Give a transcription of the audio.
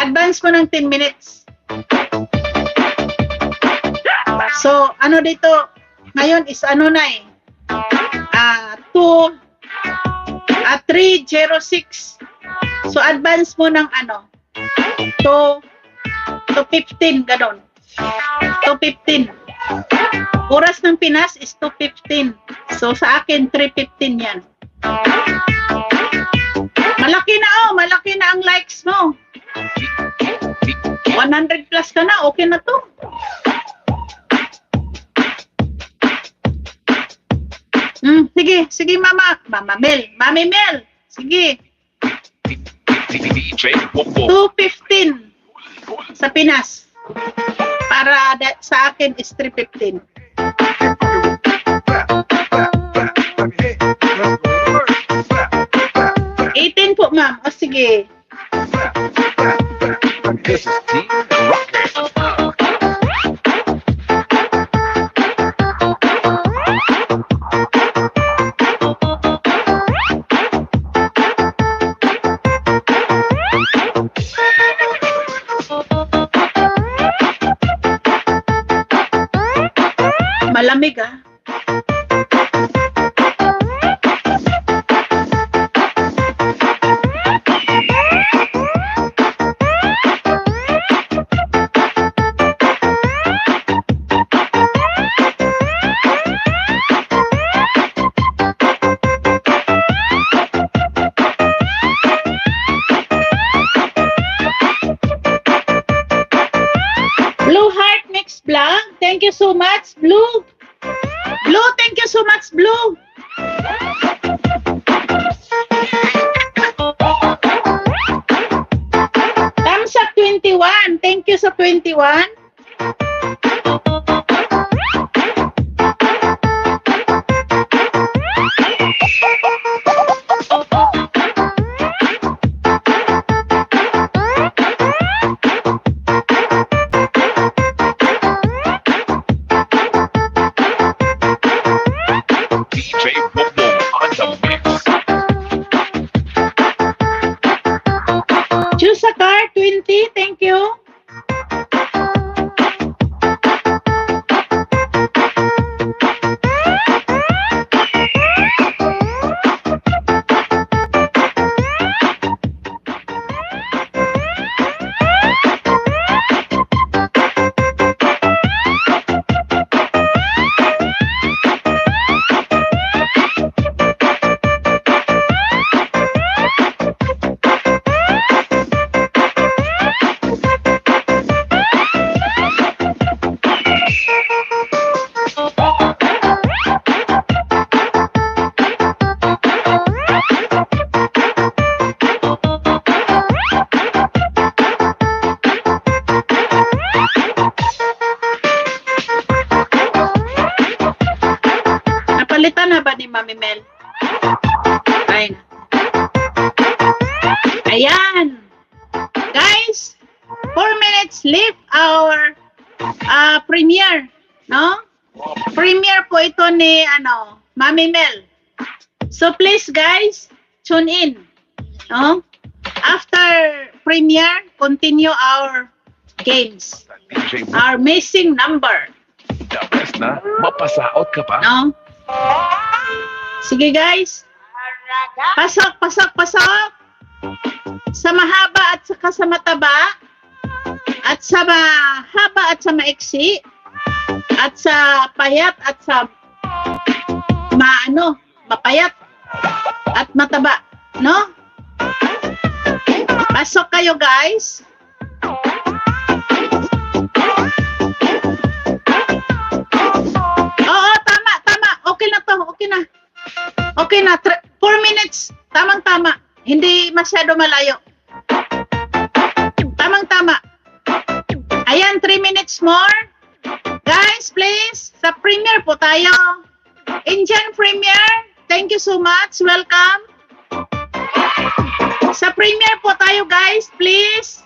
Advance mo ng 10 minutes. So, ano dito? Ngayon is ano na eh. 3:06. So, advance mo ng ano? To 15, ganon. 2:15. Oras ng Pinas is 2:15. So, sa akin, 3:15 yan. Malaki na ang likes mo. 100 plus ka na, okay na to. Sige Mama Mel, Mami Mel. Sige. 2:15 sa Pinas. Para sa akin is 3:15. 18 po, ma'am. O sige. This is Team Rocket. Malamig ah. Blue Heart Mix Vlog. Thank you so much, Blue. Blue, thank you so much, Blue. Thumbs up 21. Thank you sa 21. DJ Bobo on the mix. Choose a car 20. Thank you. Napalitan na ba ni Mami Mel? Ayun. Ayan. Guys, 4 minutes leave our premiere, no? Premiere po ito ni Mami Mel. So please guys, tune in, no? After premiere, continue our games. DJ Bobo, Our missing number, the best na. Mapasaot ka pa? no? Sige guys. Pasok. Sa mahaba at saka sa mataba. At sa mahaba at sa maiksi. At sa payat at sa mapayat at mataba, no? Pasok kayo guys. Oo, tama. Okay na. 4 minutes. Tamang-tama. Hindi masyado malayo. Tamang-tama. Ayan, 3 minutes more. Guys, please. Sa premiere po tayo. Indian premiere. Thank you so much. Welcome. Sa premiere po tayo, guys. Please.